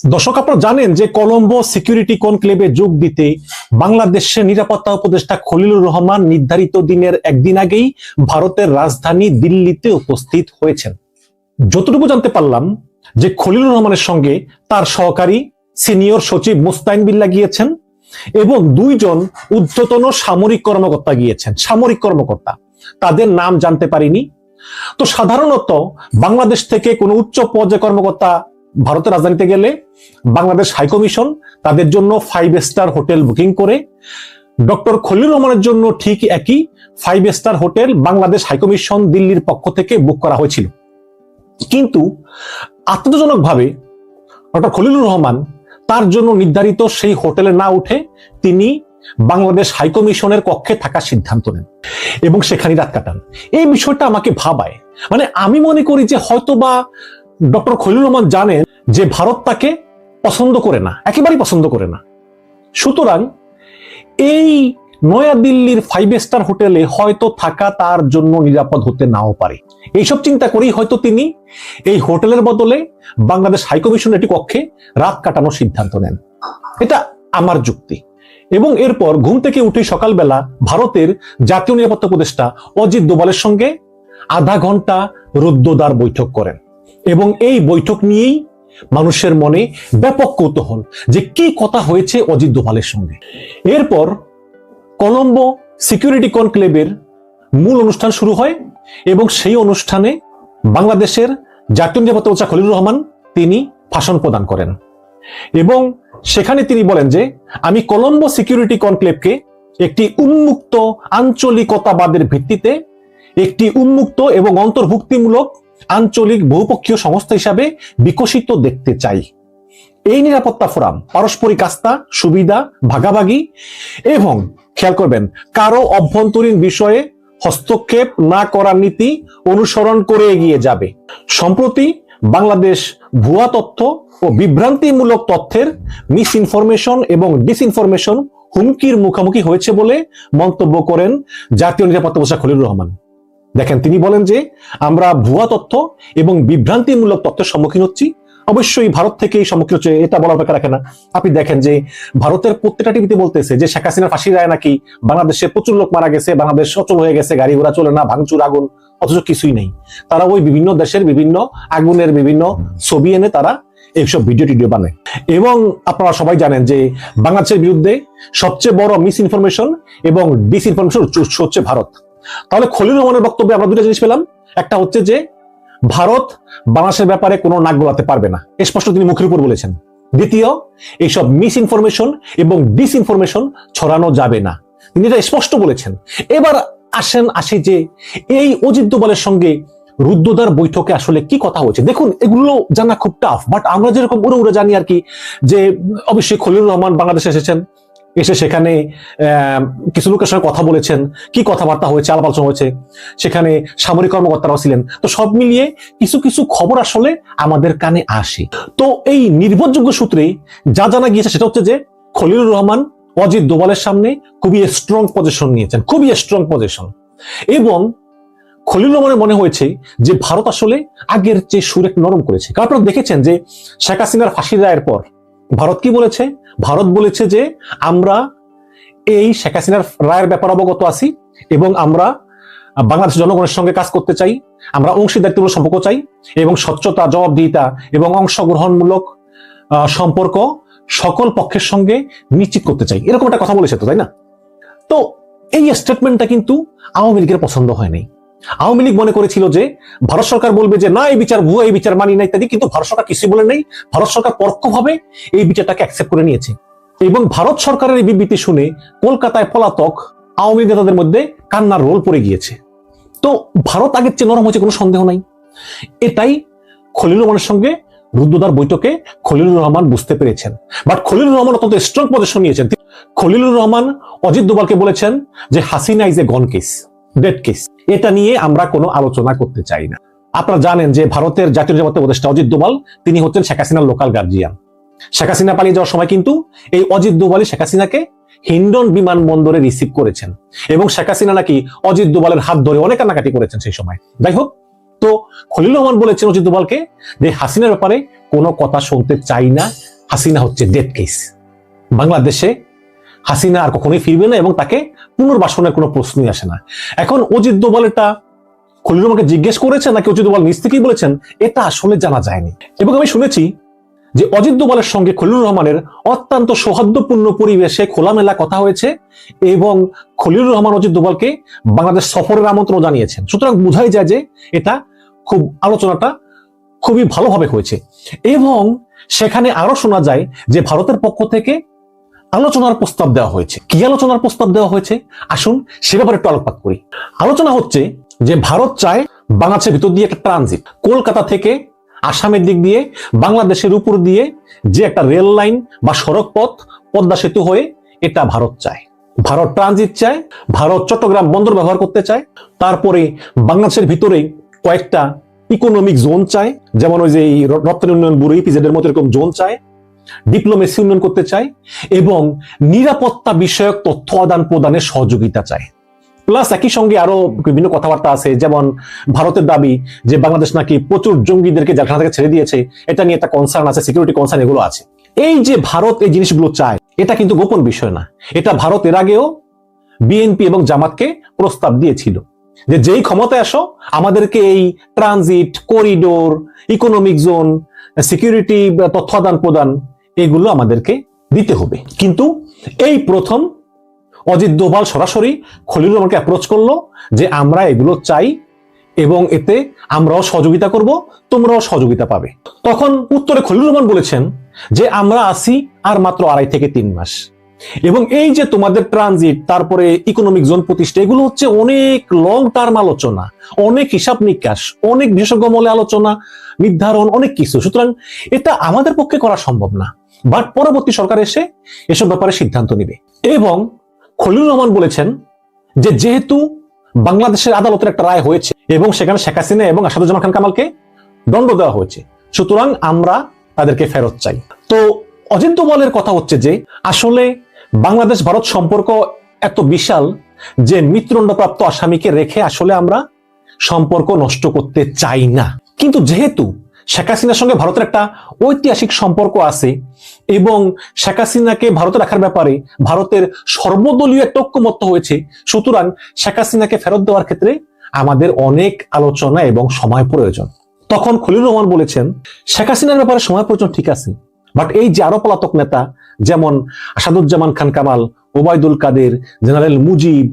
দর্শক, আপনারা জানেন যে কলম্বো সিকিউরিটি কনক্লেভে যোগ দিতে বাংলাদেশের নিরাপত্তা উপদেষ্টা খলিলুর রহমান নির্ধারিত দিনের একদিন আগেই ভারতের রাজধানী দিল্লিতে উপস্থিত হয়েছেন। যতটুকু জানতে পারলাম যে খলিলুর রহমানের সঙ্গে তার সহকারী সিনিয়র সচিব মুস্তাইন বিল্লাহ গিয়েছেন এবং দুইজন ঊর্ধ্বতন সামরিক কর্মকর্তা গিয়েছেন। সামরিক কর্মকর্তা, তাদের নাম জানতে পারিনি। তো সাধারণত বাংলাদেশ থেকে কোনো উচ্চ পর্যায়ে কর্মকর্তা ভারতের রাজধানীতে গেলে বাংলাদেশ হাইকমিশন তাদের জন্য 5 স্টার হোটেল বুকিং করে। ডক্টর খলিলুর রহমানের জন্য ঠিক একই 5 স্টার হোটেল বাংলাদেশ হাইকমিশন দিল্লির পক্ষ থেকে বুক করা হয়েছিল। কিন্তু আশ্চর্যজনকভাবে ডক্টর খলিলুর রহমান তার জন্য নির্ধারিত সেই হোটেলে না উঠে তিনি বাংলাদেশ হাইকমিশনের কক্ষে থাকার সিদ্ধান্ত নেন এবং সেখানে রাত কাটান। এই বিষয়টা আমাকে ভাবায়। মানে আমি মনে করি যে হয়তোবা ডক্টর খলিলুর রহমান জানেন যে ভারত তাকে পছন্দ করে না, একেবারেই পছন্দ করে না। সুতরাং এই নয়াদিল্লির 5 স্টার হোটেলে হয়তো থাকা তার জন্য নিরাপদ হতে নাও পারে। এইসব চিন্তা করেই হয়তো তিনি এই হোটেলের বদলে বাংলাদেশ হাইকমিশনের একটি কক্ষে রাত কাটানোর সিদ্ধান্ত নেন। এটা আমার যুক্তি। এবং এরপর ঘুম থেকে উঠে সকালবেলা ভারতের জাতীয় নিরাপত্তা উপদেষ্টা অজিত দোভালের সঙ্গে আধা ঘন্টা রুদ্ধদ্বার বৈঠক করেন এবং এই বৈঠক নিয়েই মানুষের মনে ব্যাপক কৌতূহল যে কি কথা হয়েছে অজিত দোভালের সঙ্গে। এরপর কলম্বো সিকিউরিটি কনক্লেভের মূল অনুষ্ঠান শুরু হয় এবং সেই অনুষ্ঠানে বাংলাদেশের জাতীয় নিরাপত্তা উপদেষ্টা খলিলুর রহমান তিনি ভাষণ প্রদান করেন এবং সেখানে তিনি বলেন যে আমি কলম্বো সিকিউরিটি কনক্লেভকে একটি উন্মুক্ত আঞ্চলিকতাবাদের ভিত্তিতে একটি উন্মুক্ত এবং অন্তর্ভুক্তিমূলক আঞ্চলিক বহুপক্ষীয় সংস্থা হিসাবে বিকশিত দেখতে চাই। এই নিরাপত্তা ফোরাম পারস্পরিক আস্থা, সুবিধা ভাগাভাগি এবং খেয়াল করবেন কারো অভ্যন্তরীণ বিষয়ে হস্তক্ষেপ না করার নীতি অনুসরণ করে এগিয়ে যাবে। সম্প্রতি বাংলাদেশ ভুয়া তথ্য ও বিভ্রান্তিমূলক তথ্যের মিস ইনফরমেশন এবং ডিসইনফরমেশন হুমকির মুখোমুখি হয়েছে বলে মন্তব্য করেন জাতীয় নিরাপত্তা উপদেষ্টা খলিলুর রহমান। দেখেন, তিনি বলেন যে আমরা ভুয়া তথ্য এবং বিভ্রান্তিমূলক তথ্যের সম্মুখীন হচ্ছি। অবশ্যই ভারত থেকে এই সম্মুখীন হচ্ছে, এটা বলার অপেক্ষা রাখে না। আপনি দেখেন যে ভারতের প্রত্যেকটা টিভিতে বলতেছে যে শেখ হাসিনার ফাঁসির রায় নাকি বাংলাদেশে প্রচুর লোক মারা গেছে, বাংলাদেশ অচল হয়ে গেছে, গাড়ি ঘোড়া চলে না, ভাঙচুর আগুন, অথচ কিছুই নেই। তারা ওই বিভিন্ন দেশের বিভিন্ন আগুনের বিভিন্ন ছবি এনে তারা এইসব ভিডিও টিডিও বানায়। এবং আপনারা সবাই জানেন যে বাংলাদেশের বিরুদ্ধে সবচেয়ে বড় মিস ইনফরমেশন এবং ডিসইনফরমেশন উৎস হচ্ছে ভারত। তাহলে খলিলুর রহমানের বক্তব্যে আমরা দুটো জিনিস পেলাম। একটা হচ্ছে যে ভারত বাংলাদেশের ব্যাপারে কোনো নাক গলাতে পারবে না, স্পষ্ট তিনি মুখের উপর বলেছেন। দ্বিতীয়, এইসব মিস ইনফরমেশন এবং ডিসইনফরমেশন ছড়ানো যাবে না, তিনি এটা স্পষ্ট বলেছেন। এবার আসি যে এই অজিত দোভালের সঙ্গে রুদ্ধদ্বার বৈঠকে আসলে কি কথা হচ্ছে। দেখুন, এগুলো জানা খুব টাফ, বাট আমরা যেরকম উড়ে উড়ে জানি আর কি, যে অবশ্যই খলিলুর রহমান বাংলাদেশে এসেছেন, এসে সেখানে কিছু লোকের সঙ্গে কথা বলেছেন, কি কথাবার্তা হয়েছে, আলাপ আলোচনা হয়েছে, সেখানে সামরিক কর্মকর্তারাও ছিলেন। তো সব মিলিয়ে কিছু কিছু খবর আসলে আমাদের কানে আসে। তো এই নির্ভরযোগ্য সূত্রে যা জানা গিয়েছে সেটা হচ্ছে যে খলিলুর রহমান অজিত দোভালের সামনে খুবই স্ট্রং পজিশন নিয়েছেন, খুবই স্ট্রং পজিশন। এবং খলিলুর রহমানের মনে হয়েছে যে ভারত আসলে আগের চেয়ে সুর একটু নরম করেছে। কারণ আপনারা দেখেছেন যে শেখ হাসিনার ফাঁসির রায়ের পর ভারত কি বলেছে? ভারত বলেছে যে আমরা এই শেখ হাসিনার রায়ের ব্যাপারে অবগত আছি এবং আমরা বাংলাদেশের জনগণের সঙ্গে কাজ করতে চাই, আমরা অংশীদারিত্বমূলক সম্পর্ক চাই এবং স্বচ্ছতা, জবাবদিহিতা এবং অংশগ্রহণমূলক সম্পর্ক সকল পক্ষের সঙ্গে নিশ্চিত করতে চাই, এরকম একটা কথা বলেছে তো, তাই না? তো এই স্টেটমেন্টটা কিন্তু আওয়ামী লীগের পছন্দ হয়নি। আওয়ামী লীগ মনে করেছিল যে ভারত সরকার বলবে যে না, এই বিচার ভুয়া, এই বিচার মানি না ইত্যাদি, কিন্তু ভারত সরকার কিছুই বলে নেই। ভারত সরকার পরোক্ষভাবে এই বিচারটাকে অ্যাকসেপ্ট করে নিয়েছে এবং ভারত সরকারের এই বিবৃতি শুনে কলকাতায় পলাতক আওয়ামী নেতাদের মধ্যে কান্নার রোল পড়ে গিয়েছে। তো ভারত আগের চেয়ে নরম হয়েছে, কোনো সন্দেহ নাই। এটাই খলিলুর রহমানের সঙ্গে রুদ্ধদ্বার বৈঠকে খলিলুর রহমান বুঝতে পেরেছেন। বাট খলিলুর রহমান অত্যন্ত স্ট্রং পজিশন নিয়েছেন। খলিলুর রহমান অজিত দোভালকে বলেছেন যে Hasina is a gone case, dead case, এটা নিয়ে আমরা কোনো আলোচনা করতে চাই না। আপনারা জানেন যে ভারতের জাতীয় নিরাপত্তা উপদেষ্টা অজিত দোভাল তিনি হচ্ছেন শেখ হাসিনার লোকাল গার্জিয়ান। শেখ হাসিনা পালিয়ে যাওয়ার সময় কিন্তু এই অজিত দোভালই শেখ হাসিনাকে হিন্ডন বিমানবন্দরে রিসিভ করেছেন এবং শেখ হাসিনা নাকি অজিত দোভালের হাত ধরে অনেক কান্নাকাটি করেছেন সেই সময়। যাই হোক, তো খলিলুর রহমান বলেছেন অজিত দোভালকে যে হাসিনার ব্যাপারে কোনো কথা শুনতে চাই না, হাসিনা হচ্ছে ডেথ কেস। বাংলাদেশে হাসিনা আর কখনোই ফিরবে না এবং তাকে পুনর্বাসনের কোনো প্রশ্নই আসে না। এখন অজিত দোভাল এটা খলিলুর রহমানকে জিজ্ঞেস করেছেন নাকি অজিত দোভাল নিজ থেকেই বলেছেন, এটা আসলে জানা যায়নি। এবং আমি শুনেছি যে অজিত দোভালের সঙ্গে খলিলুর রহমানের অত্যন্ত সৌহার্দ্যপূর্ণ পরিবেশে খোলামেলা কথা হয়েছে এবং খলিলুর রহমান অজিত দোভালকে বাংলাদেশ সফরের আমন্ত্রণ জানিয়েছেন। সুতরাং বোঝাই যায় যে এটা আলোচনাটা খুবই ভালোভাবে হয়েছে। এবং সেখানে আরো শোনা যায় যে ভারতের পক্ষ থেকে আলোচনার প্রস্তাব দেওয়া হয়েছে। কি আলোচনার প্রস্তাব দেওয়া হয়েছে আসুন সে ব্যাপারে একটু আলোকপাত করি। আলোচনা হচ্ছে যে ভারত চায় বাংলাদেশের ভিতর দিয়ে একটা ট্রানজিট, কলকাতা থেকে আসামের দিক দিয়ে বাংলাদেশের উপর দিয়ে যে একটা রেল লাইন বা সড়ক পথ পদ্মা সেতু হয়ে, এটা ভারত চায়। ভারত ট্রানজিট চায়, ভারত চট্টগ্রাম বন্দর ব্যবহার করতে চায়। তারপরে বাংলাদেশের ভিতরে কয়েকটা ইকোনমিক জোন চায়, যেমন ওই যে রপ্তানি উন্নয়ন ব্যুরো ইপিজেড এর মতো এরকম জোন চায়, ডিপ্লোমেসি উন্নয়ন করতে চায় এবং নিরাপত্তা বিষয়ক তথ্য আদান প্রদানের সহযোগিতা চায়। প্লাস একই সঙ্গে আরো বিভিন্ন কথাবার্তা আছে, যেমন ভারতের দাবি যে বাংলাদেশ নাকি প্রচুর জঙ্গিদেরকে জেলখানা থেকে ছেড়ে দিয়েছে, এটা নিয়ে একটা কনসার্ন আছে, সিকিউরিটি কনসার্ন এগুলো আছে। এই যে ভারত এই জিনিসগুলো চায়, এটা কিন্তু গোপন বিষয় না। এটা ভারত এর আগেও বিএনপি এবং জামাতকে প্রস্তাব দিয়েছিল যে যেই ক্ষমতায় আসো আমাদেরকে এই transit, corridor, economic zone, security, তথ্য আদান প্রদান এগুলো আমাদেরকে দিতে হবে। কিন্তু এই প্রথম অজিত দোভাল সরাসরি খলিলুর রহমানকে অ্যাপ্রোচ করলো যে আমরা এগুলো চাই এবং এতে আমরাও সহযোগিতা করব, তোমরাও সহযোগিতা পাবে। তখন উত্তরে খলিলুর রহমান বলেছেন যে আমরা আসি আর মাত্র 2.5 থেকে 3 মাস, এবং এই যে তোমাদের ট্রানজিট, তারপরে ইকোনমিক জোন প্রতিষ্ঠা, এগুলো হচ্ছে অনেক লং টার্ম আলোচনা, অনেক হিসাব নিকাশ, অনেক বিশেষজ্ঞ মহলে আলোচনা নির্ধারণ, অনেক কিছু। সুতরাং এটা আমাদের পক্ষে করা সম্ভব না, বাট পরবর্তী সরকার এসে এসব ব্যাপারে সিদ্ধান্ত নিবে। এবং খলিলুর রহমান বলেছেন যে যেহেতু বাংলাদেশের আদালতের একটা রায় হয়েছে এবং সেখানে শেখ হাসিনা এবং আসাদুজ্জামান খান কামালকে দণ্ড দেওয়া হয়েছে, সুতরাং আমরা তাদেরকে ফেরত চাই। তো অজিত দোভালের কথা হচ্ছে যে আসলে বাংলাদেশ ভারত সম্পর্ক এত বিশাল যে মৃত্যুদণ্ডপ্রাপ্ত আসামিকে রেখে আসলে আমরা সম্পর্ক নষ্ট করতে চাই না। কিন্তু যেহেতু শেখ হাসিনার সঙ্গে ভারতের একটা ঐতিহাসিক সম্পর্ক আছে এবং শেখ হাসিনাকে ভারতে রাখার ব্যাপারে ভারতের সর্বদলীয় একটা ঐক্যমত্য হয়েছে, সুতরাং শেখ হাসিনাকে ফেরত দেওয়ার ক্ষেত্রে আমাদের অনেক আলোচনা এবং সময় প্রয়োজন। তখন খলিলুর রহমান বলেছেন শেখ হাসিনার ব্যাপারে সময় প্রয়োজন ঠিক আছে, বাট এই যে আরো পলাতক নেতা যেমন আসাদুজ্জামান খান কামাল, ওবায়দুল কাদের, জেনারেল মুজিব,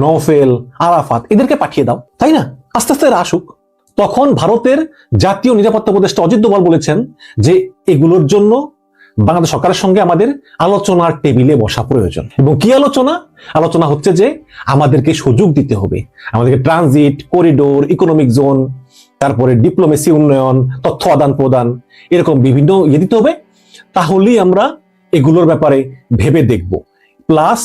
নওফেল, আরাফাত, এদেরকে পাঠিয়ে দাও, তাই না? আস্তে আস্তে এরা আসুক। তখন ভারতের জাতীয় নিরাপত্তা উপদেষ্টা অজিত দোভাল বলেছেন যে এগুলোর জন্য বাংলাদেশ সরকারের সঙ্গে আমাদের আলোচনার টেবিলে বসা প্রয়োজন। এবং কি আলোচনা হচ্ছে যে আমাদেরকে সুযোগ দিতে হবে, আমাদেরকে ট্রানজিট, করিডোর, ইকোনমিক জোন, তারপরে ডিপ্লোমেসি উন্নয়ন, তথ্য আদান প্রদান, এরকম বিভিন্ন দিতে হবে, তাহলেই আমরা এগুলোর ব্যাপারে ভেবে দেখব। প্লাস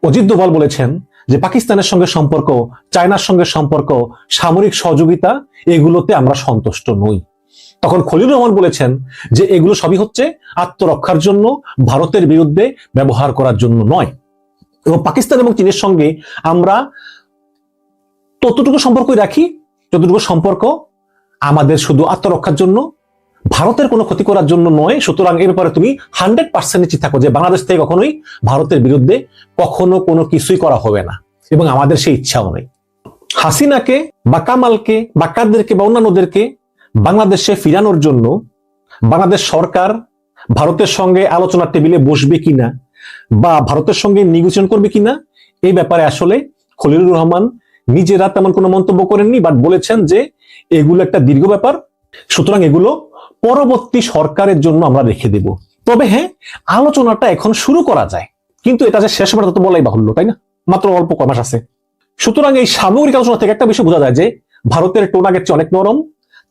অজিত দোভাল বলেছেন যে পাকিস্তানের সঙ্গে সম্পর্ক, চায়নার সঙ্গে সম্পর্ক, সামরিক সহযোগিতা, এগুলোতে আমরা সন্তুষ্ট নই। তখন খলিলুর রহমান বলেছেন যে এগুলো সবই হচ্ছে আত্মরক্ষার জন্য, ভারতের বিরুদ্ধে ব্যবহার করার জন্য নয়। এবং পাকিস্তান এবং চীনের সঙ্গে আমরা ততটুকু সম্পর্কই রাখি যতটুকু সম্পর্ক আমাদের শুধু আত্মরক্ষার জন্য, ভারতের কোনো ক্ষতি করার জন্য নয়। সুতরাং এর ব্যাপারে তুমি 100% নিশ্চিত থাকো যে বাংলাদেশ থেকে কখনোই ভারতের বিরুদ্ধে কখনো কোনো কিছুই করা হবে না, এবং আমাদের সেই ইচ্ছাও নেই। হাসিনাকে বা কামালকে বা কাদেরকে বা অন্যান্যদেরকে বাংলাদেশে ফিরানোর জন্য বাংলাদেশ সরকার ভারতের সঙ্গে আলোচনার টেবিলে বসবে কিনা বা ভারতের সঙ্গে নেগোসিয়েশন করবে কিনা, এই ব্যাপারে আসলে খলিলুর রহমান নিজেরা তেমন কোনো মন্তব্য করেননি, বাট বলেছেন যে এগুলো একটা দীর্ঘ ব্যাপার, সুতরাং এগুলো পরবর্তী সরকারের জন্য আমরা রেখে দেব। তবে হ্যাঁ, আলোচনাটা এখন শুরু করা যায়, কিন্তু এটা যে শেষ হবে তা তো বলাই বাহুল্য, তাই না? মাত্র অল্প কয় মাস আছে। সুতরাং এই সামগ্রিক আলোচনা থেকে একটা বিষয় বোঝা যায় যে ভারতের টোন আগের চেয়ে অনেক নরম,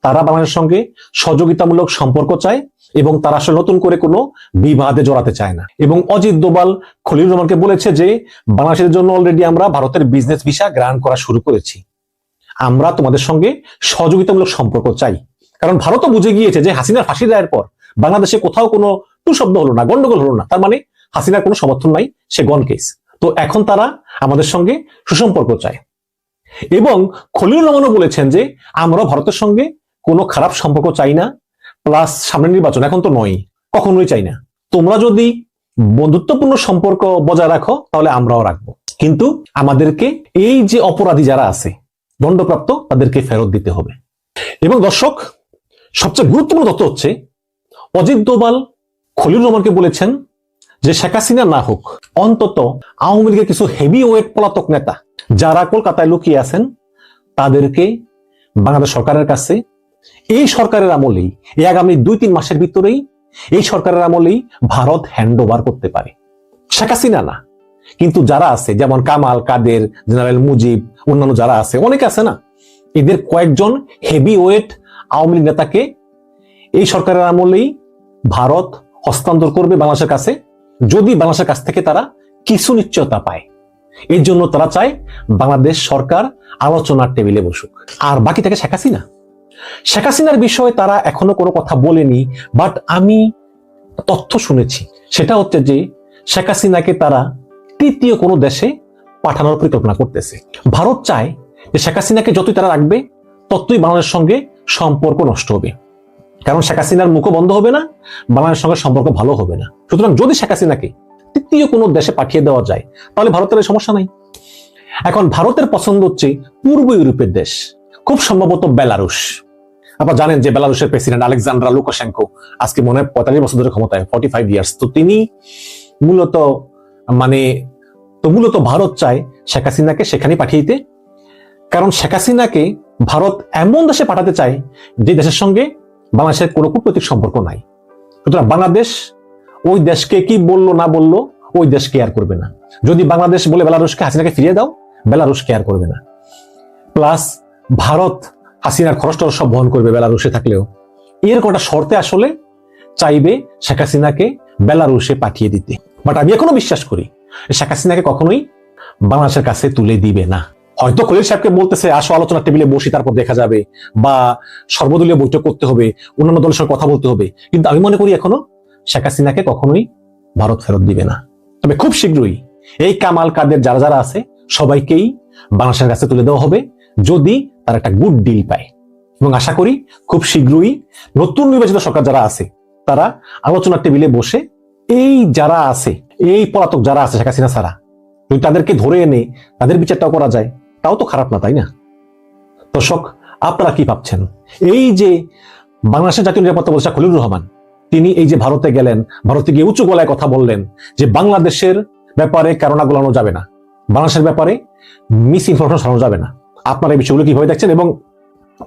তারা বাংলাদেশের সঙ্গে সহযোগিতামূলক সম্পর্ক চায় এবং তারা আসলে নতুন করে কোনো বিবাদে জড়াতে চায় না। এবং অজিত দোভাল খলিলুর রহমানকে বলেছে যে বাংলাদেশের জন্য অলরেডি আমরা ভারতের বিজনেস ভিসা গ্রহণ করা শুরু করেছি, আমরা তোমাদের সঙ্গে সহযোগিতামূলক সম্পর্ক চাই। কারণ ভারতও বুঝে গিয়েছে যে হাসিনার ফাঁসি রায়ের পর বাংলাদেশে কোথাও কোনো টু শব্দ হলো না, গন্ডগোল হলো না, তার মানে হাসিনার কোনো সমর্থন নাই, সে গন কেস। তো এখন তারা আমাদের সঙ্গে সুসম্পর্ক চায়। এবং খলিলুর রহমানও বলেছেন যে আমরা ভারতের সঙ্গে কোনো খারাপ সম্পর্ক চাই না, প্লাস সামনের নির্বাচন এখন তো নয়, কখনোই চাই না। তোমরা যদি বন্ধুত্বপূর্ণ সম্পর্ক বজায় রাখো তাহলে আমরাও রাখবো, কিন্তু আমাদেরকে এই যে অপরাধী যারা আছে দণ্ডপ্রাপ্ত তাদেরকে ফেরত দিতে হবে। এবং দর্শক, সবচেয়ে গুরুত্বপূর্ণ তথ্য হচ্ছে অজিত দোভাল খলিলুর রহমানকে বলেছেন যে শেখ হাসিনা না হোক, অন্তত আওয়ামী লীগের কিছু হেভি ওয়েট পলাতক নেতা যারা কলকাতায় লুকিয়ে আছেন তাদেরকে বাংলাদেশ সরকারের কাছে এই সরকারের আমলেই, এই আগামী 2-3 মাসের ভিতরেই এই সরকারের আমলেই ভারত হ্যান্ড ওভার করতে পারে। শেখ হাসিনা না, কিন্তু যারা আছে যেমন কামাল, কাদের, জেনারেল মুজিব, অন্যান্য যারা আছে, অনেকে আছে না, এদের কয়েকজন হেভি ওয়েট আওয়ামী লীগ নেতাকে এই সরকারের আমলেই ভারত হস্তান্তর করবে বাংলাদেশের কাছে, যদি বাংলাদেশের কাছ থেকে তারা কিছু নিশ্চয়তা পায়। এর জন্য তারা চায় বাংলাদেশ সরকার আলোচনার টেবিলে বসুক। আর বাকি থেকে শেখ হাসিনা, শেখ হাসিনার বিষয়ে তারা এখনো কোনো কথা বলেনি, বাট আমি তথ্য শুনেছি, সেটা হচ্ছে যে শেখ হাসিনাকে তারা তৃতীয় কোনো দেশে পাঠানোর পরিকল্পনা করতেছে। ভারত চায় যে শেখ হাসিনাকে যতই তারা রাখবে ততই বাংলাদেশের সঙ্গে সম্পর্ক নষ্ট হবে, কারণ শেখ হাসিনার মুখও বন্ধ হবে না, বাংলাদেশের সঙ্গে সম্পর্ক ভালো হবে না। সুতরাং যদি শেখ হাসিনাকে তৃতীয় কোনো দেশে পাঠিয়ে দেওয়া যায় তাহলে ভারতের সমস্যা নাই। এখন ভারতের পছন্দ হচ্ছে পূর্ব ইউরোপের দেশ, খুব সম্ভবত বেলারুশ। আপনারা জানেন যে বেলারুশের প্রেসিডেন্ট আলেকজান্ডার লুকাশেঙ্কো আজকে মনে হয় 45 বছর ধরে ক্ষমতায়, 45 ইয়ার্স। তো তিনি মূলত ভারত চায় শেখ হাসিনাকে সেখানে পাঠিয়ে দিতে, কারণ শেখ হাসিনাকে ভারত এমন দেশে পাঠাতে চায় যে দেশের সঙ্গে বাংলাদেশের কোনো কূটনৈতিক সম্পর্ক নাই। সুতরাং বাংলাদেশ ওই দেশকে কি বললো না বললো ওই দেশ কেয়ার করবে না। যদি বাংলাদেশ বলে বেলারুশকে হাসিনাকে ফিরিয়ে দাও, বেলারুশ কেয়ার করবে না। প্লাস ভারত হাসিনার খরচটা সব বহন করবে বেলারুশে থাকলেও। এর কটা শর্তে আসলে চাইবে শেখ হাসিনাকে বেলারুশে পাঠিয়ে দিতে। বাট আমি এখনো বিশ্বাস করি শেখ হাসিনাকে কখনোই বাংলাদেশের কাছে তুলে দিবে না। হয়তো খলিল সাহেবকে বলতেছে আসো আলোচনার টেবিলে বসি, তারপর দেখা যাবে, বা সর্বদলীয় বৈঠক করতে হবে, অন্যান্য দলের সঙ্গে কথা বলতে হবে, কিন্তু আমি মনে করি এখনো শেখ হাসিনাকে কখনোই ভারত ফেরত দিবে না। তবে খুব শীঘ্রই এই কামাল, কাদের যারা যারা আছে সবাইকেই বাংলাদেশের কাছে তুলে দেওয়া হবে যদি তারা একটা গুড ডিল পায়। এবং আশা করি খুব শীঘ্রই নতুন নির্বাচিত সরকার যারা আছে তারা আলোচনার টেবিলে বসে এই যারা আছে, এই পলাতক যারা আছে শেখ হাসিনা ছাড়া, যদি তাদেরকে ধরে এনে তাদের বিচারটাও করা যায় তাও তো খারাপ না, তাই না? দর্শক, আপনারা কি ভাবছেন? এই যে বাংলাদেশের জাতীয় নিরাপত্তা উপদেষ্টা খলিলুর রহমান, তিনি এই যে ভারতে গেলেন, ভারতে গিয়ে উঁচু গলায় কথা বললেন যে বাংলাদেশের ব্যাপারে কারণা গোলানো যাবে না, বাংলাদেশের ব্যাপারে মিস ইনফরমেশন ছড়ানো যাবে না। আপনারা এই বিষয়গুলো কিভাবে দেখছেন? এবং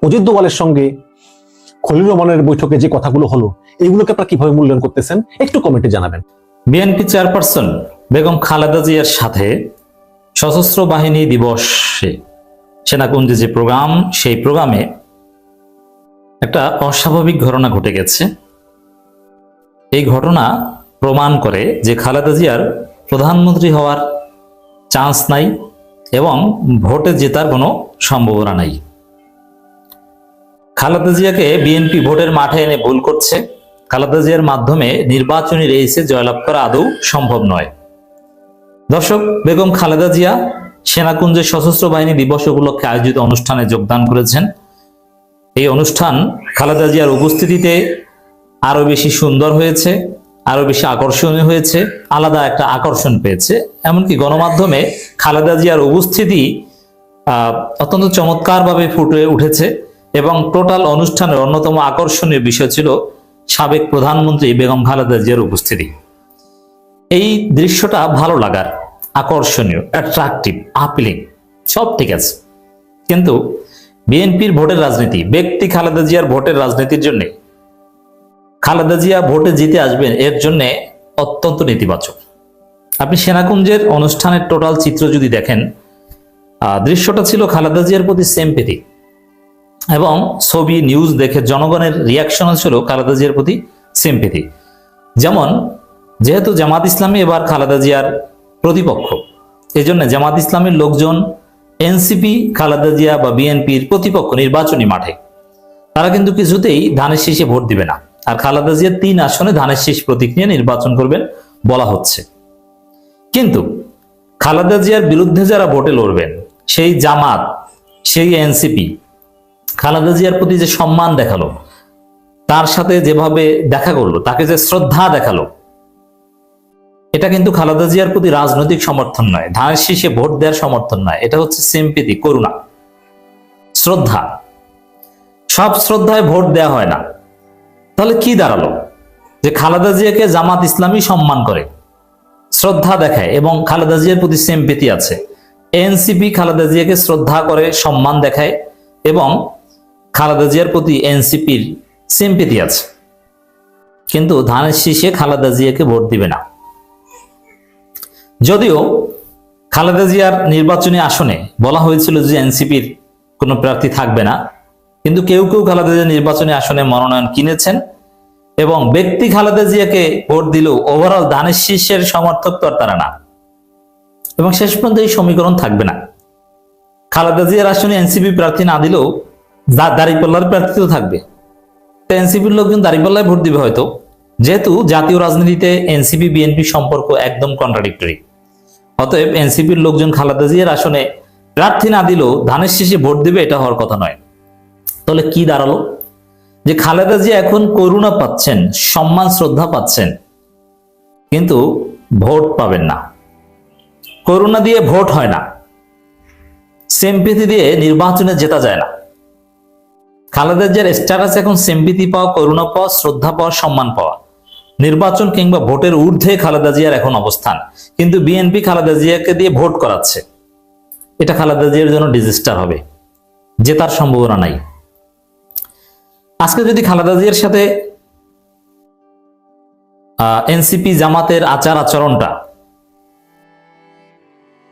অজিত দোভালের সঙ্গে খলিলুর রহমানের বৈঠকে যে কথাগুলো হলো এইগুলোকে আপনারা কিভাবে মূল্যায়ন করতেছেন একটু কমেন্টে জানাবেন। বিএনপি চেয়ারপারসন বেগম খালেদা জিয়ার সাথে সশস্ত্র বাহিনী দিবসে সেনাকুঞ্জে যে প্রোগ্রাম, সেই প্রোগ্রামে একটা অস্বাভাবিক ঘটনা ঘটে গেছে। এই ঘটনা প্রমাণ করে যে খালেদা জিয়ার প্রধানমন্ত্রী হওয়ার চান্স নাই এবং ভোটে জেতার কোনো সম্ভাবনা নাই। খালেদা জিয়াকে বিএনপি ভোটের মাঠে এনে ভুল করছে। খালেদা জিয়ার মাধ্যমে নির্বাচনী রেসে জয়লাভ করা আদৌ সম্ভব নয়। দর্শক, বেগম খালেদা জিয়া সেনাকুঞ্জের সশস্ত্র বাহিনী দিবস উপলক্ষে আয়োজিত অনুষ্ঠানে যোগদান করেছেন। এই অনুষ্ঠান খালেদা জিয়ার উপস্থিতিতে আরো বেশি সুন্দর হয়েছে, আরো বেশি আকর্ষণীয় হয়েছে, আলাদা একটা আকর্ষণ পেয়েছে। এমনকি গণমাধ্যমে খালেদা জিয়ার উপস্থিতি অত্যন্ত চমৎকারভাবে ফুটে উঠেছে এবং টোটাল অনুষ্ঠানের অন্যতম আকর্ষণীয় বিষয় ছিল সাবেক প্রধানমন্ত্রী বেগম খালেদা জিয়ার উপস্থিতি। এই দৃশ্যটা ভালো লাগার, আকর্ষণীয়, অ্যাট্রাকটিভ, আপিলিং, সব ঠিক আছে, কিন্তু বিএনপির ভোটের রাজনীতি, ব্যক্তি খালেদা জিয়ার ভোটের রাজনীতির জন্য খালেদা জিয়া ভোটে জিতে আসবেন এর জন্য অত্যন্ত নেতিবাচক। আপনি সেনাকুঞ্জের অনুষ্ঠানের টোটাল চিত্র যদি দেখেন, দৃশ্যটা ছিল খালেদা জিয়ার প্রতি সিম্প্যাথি, এবং ছবি নিউজ দেখে জনগণের রিয়াকশন ছিল খালেদা জিয়ার প্রতি সিম্প্যাথি। যেমন, যেহেতু জামাত ইসলামী এবার খালেদা জিয়ার প্রতিপক্ষ, এই জন্য জামাত ইসলামের লোকজন এনসিপি, খালেদা জিয়া বা বিএনপির প্রতিপক্ষ নির্বাচনী মাঠে, তারা কিন্তু কিছুতেই ধানের শীষে ভোট দিবে না। আর খালেদা জিয়া 3 আসনে ধানের শীষ প্রতীক নিয়ে নির্বাচন করবেন বলা হচ্ছে। কিন্তু খালেদা জিয়ার বিরুদ্ধে যারা ভোটে লড়বেন, সেই জামাত, সেই এনসিপি, খালেদা জিয়ার প্রতি যে সম্মান দেখালো, তার সাথে যেভাবে দেখা করলো, তাকে যে শ্রদ্ধা দেখালো, এটা কিন্তু খালেদা জিয়ার প্রতি রাজনৈতিক সমর্থন নয়, ধানের শীষে ভোট দেওয়ার সমর্থন নয়, এটা হচ্ছে সিম্পিতি, করুণা, শ্রদ্ধা। সব শ্রদ্ধায় ভোট দেওয়া হয় না। তাহলে কি দাঁড়ালো? যে খালেদা জিয়াকে জামাত ইসলামী সম্মান করে, শ্রদ্ধা দেখায় এবং খালেদা জিয়ার প্রতি সিম্পিতি আছে। এনসিপি খালেদা জিয়াকে শ্রদ্ধা করে, সম্মান দেখায় এবং খালেদা জিয়ার প্রতি এনসিপির সিম্পিতি আছে, কিন্তু ধানের শীষে খালেদা জিয়াকে ভোট দিবে না। যদিও খালেদা জিয়ার নির্বাচনী আসনে বলা হয়েছিল যে এনসিপির কোনো প্রার্থী থাকবে না, কিন্তু কেউ কেউ খালেদা জিয়ার নির্বাচনী আসনে মনোনয়ন কিনেছেন এবং ব্যক্তি খালেদা জিয়াকে ভোট দিলেও ওভারঅল ধানের শীষের সমর্থক তো আর তারা না, এবং শেষ পর্যন্ত এই সমীকরণ থাকবে না। খালেদা জিয়ার আসনে এনসিপি প্রার্থী না দিলেও দাঁড়িপাল্লার প্রার্থী তো থাকবে, তো এনসিপির লোকজন দাঁড়িপাল্লায় ভোট দিবে হয়তো, যেহেতু জাতীয় রাজনীতিতে এনসিপি বিএনপি সম্পর্ক একদম কন্ট্রাডিক্টরি। অতএব এনসিপির লোকজন খালেদা জিয়ার আসনে প্রার্থী না দিলেও ধানের শীষে ভোট দিবে, এটা হওয়ার কথা নয়। তাহলে কি দাঁড়ালো? যে খালেদা জিয়া এখন করুণা পাচ্ছেন, সম্মান শ্রদ্ধা পাচ্ছেন, কিন্তু ভোট পাবেন না। করুণা দিয়ে ভোট হয় না, সিম্পিতি দিয়ে নির্বাচনে জেতা যায় না। খালেদা জিয়ার স্ট্যাটাস এখন সিম্পিতি পাওয়া, করুণা পাওয়া, শ্রদ্ধা পাওয়া, সম্মান পাওয়া। নির্বাচন কিংবা ভোটের ঊর্ধ্বে খালেদা জিয়ার এখন অবস্থান, কিন্তু বিএনপি খালেদা জিয়াকে দিয়ে ভোট করাচ্ছে। এটা খালেদা জিয়ার জন্য ডিজাস্টার হবে, জেতার সম্ভাবনা নাই। আজকে যদি খালেদা জিয়ার সাথে এনসিপি জামাতের আচার আচরণটা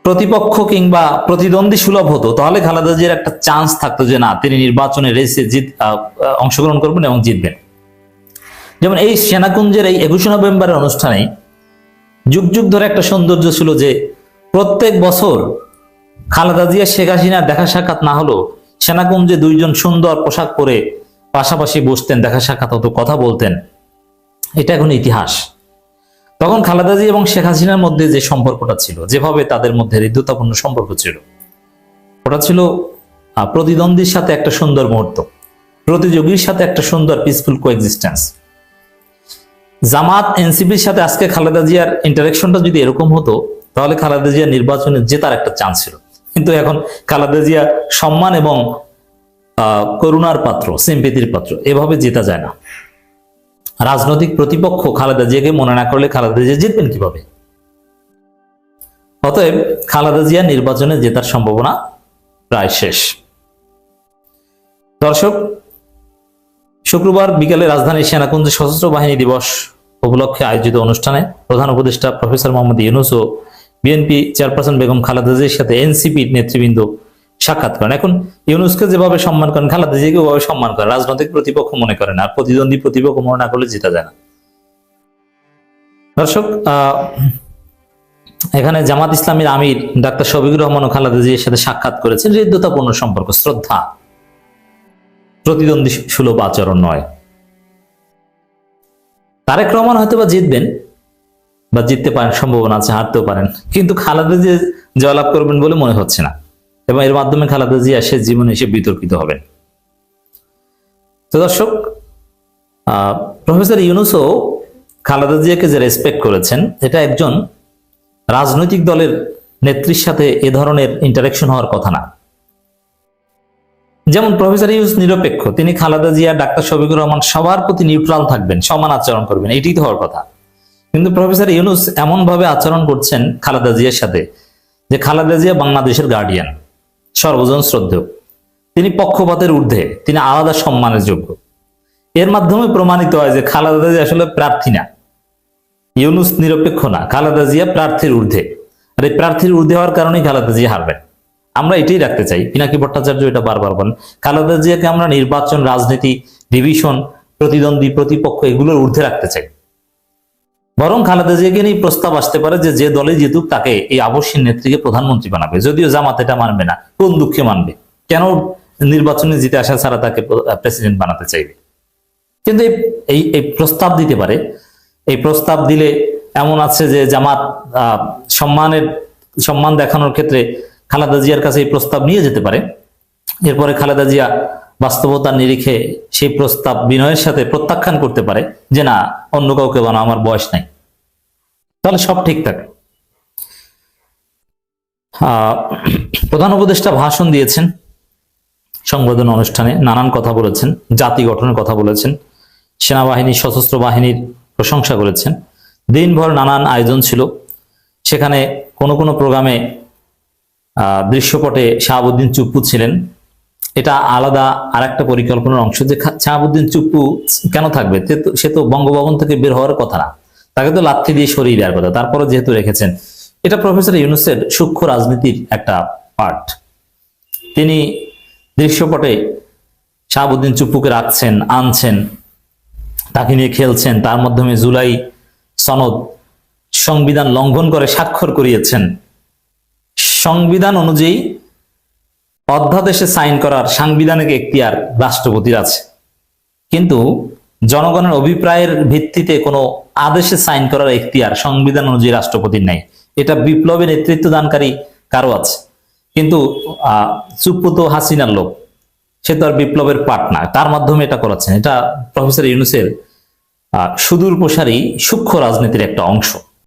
প্রতিপক্ষ কিংবা প্রতিদ্বন্দ্বী সুলভ হতো, তাহলে খালেদা জিয়ার একটা চান্স থাকতো যে না, তিনি নির্বাচনে রেসে অংশগ্রহণ করবেন এবং জিতবেন। যেমন এই সেনাকুঞ্জের এই 21 নভেম্বরের অনুষ্ঠানে যুগ যুগ ধরে একটা সৌন্দর্য ছিল যে প্রত্যেক বছর খালেদা জিয়া শেখ হাসিনার দেখা সাক্ষাৎ না হলো সেনাকুঞ্জে দুইজন সুন্দর পোশাক পরে পাশাপাশি বসতেন, দেখা সাক্ষাৎ হতো, কথা বলতেন। এটা এখন ইতিহাস। তখন খালেদা জিয়া এবং শেখ হাসিনার মধ্যে যে সম্পর্কটা ছিল, যেভাবে তাদের মধ্যে হৃদ্যতাপূর্ণ সম্পর্ক ছিল, ওটা ছিল প্রতিদ্বন্দ্বীর সাথে একটা সুন্দর মুহূর্ত, প্রতিযোগীর সাথে একটা সুন্দর পিসফুল কোএক্সিস্টেন্স। জামাত এনসিপির সাথে আজকে খালেদা জিয়ার ইন্টারেকশনটা যদি এরকম হতো, তাহলে খালেদা জিয়া নির্বাচনে জেতার একটা চান্স ছিল। কিন্তু এখন খালেদা জিয়া সম্মান এবং করুণার পাত্র, সিম্পিতির পাত্র, এভাবে জেতা যায় না। রাজনৈতিক প্রতিপক্ষ খালেদা জিয়াকে মনে না করলে খালেদা জিয়া জিতবেন কিভাবে? অতএব খালেদা জিয়া নির্বাচনে জেতার সম্ভাবনা প্রায় শেষ। দর্শক, শুক্রবার বিকেলে রাজধানীর সেনাকুঞ্জে সশস্ত্র বাহিনী দিবস উপলক্ষে আয়োজিত অনুষ্ঠানে প্রধান উপদেষ্টা প্রফেসর মোহাম্মদ ইউনূস ও বিএনপি চেয়ারপারসন বেগম খালেদা জিয়ার সাথে এনসিপি নেতৃবৃন্দ সাক্ষাৎ করেন। এখন ইউনূসকে যেভাবে সম্মান করেন, খালেদা জিয়াকে ওভাবে সম্মান করেন। রাজনৈতিক প্রতিপক্ষ মনে করেন, আর প্রতিদ্বন্দ্বী প্রতিপক্ষ মনে না করলে জেতা যায় না। দর্শক, এখানে জামাত ইসলামীর আমির ডাক্তার শফিকুর রহমান ও খালেদা জিয়ার সাথে সাক্ষাৎ করেছেন। হৃদ্যতাপূর্ণ সম্পর্ক, শ্রদ্ধা, প্রতিদ্বন্দ্বী সুলভ আচরণ নয়। তারেক রহমান হয়তো বা জিতবেন বা জিততে পারেন, সম্ভাবনা আছে, হারতেও পারেন, কিন্তু খালেদা জিয়া জয়লাভ করবেন বলে মনে হচ্ছে না, এবং এর মাধ্যমে খালেদা জিয়া শেষ জীবনে এসে বিতর্কিত হবেন। তো দর্শক, প্রফেসর ইউনূসও খালেদা জিয়াকে যে রেসপেক্ট করেছেন, এটা একজন রাজনৈতিক দলের নেত্রীর সাথে এ ধরনের ইন্টারাকশন হওয়ার কথা না। যেমন প্রফেসর ইউনূস নিরপেক্ষ, তিনি খালেদা জিয়া, ডাক্তার শফিকুর রহমান সবার প্রতি নিউট্রাল থাকবেন, সমান আচরণ করবেন, এটাই তো হওয়ার কথা। কিন্তু প্রফেসর ইউনূস এমন ভাবে আচরণ করছেন খালেদা জিয়ার সাথে যে খালেদা জিয়া বাংলাদেশের গার্ডিয়ান, সর্বজন শ্রদ্ধেয়, তিনি পক্ষপাতের ঊর্ধ্বে, তিনি আলাদা সম্মানের যোগ্য। এর মাধ্যমে প্রমাণিত হয় যে খালেদা জিয়া আসলে প্রার্থী না, ইউনূস নিরপেক্ষ না, খালেদা জিয়া প্রার্থীর ঊর্ধ্বে। আর এই প্রার্থীর ঊর্ধ্বে হওয়ার কারণেই খালেদা জিয়া হারবেন। আমরা এটাই রাখতে চাই। পিনাকি ভট্টাচার্য এটা বারবার বলেন, খালেদা জিয়াকে আমরা নির্বাচন, রাজনীতি, ডিভিশন, প্রতিদ্বন্দ্বী প্রতিপক্ষ এগুলোর ঊর্ধ্বে রাখতে চাই। বরং খালেদা জিয়াকে নিয়ে প্রস্তাব আসতে পারে যে যে দলে জিতুক তাকে এই আবশ্যিক নেত্রীকে প্রধানমন্ত্রী বানাবে। যদিও জামাত এটা মানবে না, কোন দুঃখে মানবে? কেন নির্বাচনে জিতে আসা ছাড়া তাকে প্রেসিডেন্ট বানাতে চাইবে? কিন্তু এই প্রস্তাব দিতে পারে। এই প্রস্তাব দিলে এমন আছে যে জামাত সম্মান দেখানোর ক্ষেত্রে খালেদা জিয়ার কাছে এই প্রস্তাব নিয়ে যেতে পারে। এরপরে খালেদা জিয়া বাস্তবতার নিরিখে সেই প্রস্তাব বিনয়ের সাথে প্রত্যাখ্যান করতে পারে যে না, অন্য কাউকে বানাও, আমার বয়স নাই, তাহলে সব ঠিক থাকে। প্রধান উপদেষ্টা ভাষণ দিয়েছেন, সংবর্ধনা অনুষ্ঠানে নানান কথা বলেছেন, জাতি গঠনের কথা বলেছেন, সেনাবাহিনী সশস্ত্র বাহিনীর প্রশংসা করেছেন। দিনভর নানান আয়োজন ছিল। সেখানে কোনো কোনো প্রোগ্রামে দৃশ্যপটে শাহাবুদ্দিন চুপ্পু ছিলেন। এটা আলাদা আরেকটা পরিকল্পনার অংশ যে শাহাবুদ্দিন চুপ্পু কেন থাকবে, সে তো বঙ্গভবন থেকে বের হওয়ার কথা না, তাকে তো লাথি দিয়ে সরিয়ে দেওয়ার কথা, তারপরে যেহেতু রেখেছেন। এটা প্রফেসর ইউনূসের সূক্ষ্ম রাজনীতির একটা পার্ট। তিনি দৃশ্যপটে শাহাবুদ্দিন চুপ্পুকে রাখছেন, আনছেন, তাকে নিয়ে খেলছেন, তার মাধ্যমে জুলাই সনদ সংবিধান লঙ্ঘন করে স্বাক্ষর করিয়েছেন। সংবিধান অনুযায়ী অধ্যাদেশে সাইন করার সাংবিধানিক এখতিয়ার রাষ্ট্রপতির আছে, কিন্তু জনগণের অভিপ্রায়ের ভিত্তিতে কোনো আদেশে সাইন করার এখতিয়ার সংবিধান অনুযায়ী রাষ্ট্রপতির নেই। এটা বিপ্লবে নেতৃত্ব দানকারী কারো আছে, কিন্তু চুপ্পু তো হাসিনার লোক, সে তো আর বিপ্লবের পার্ট না, তার মাধ্যমে এটা করাচ্ছেন। এটা প্রফেসর ইউনূসের সুদূর প্রসারী সূক্ষ্ম রাজনীতির একটা অংশ।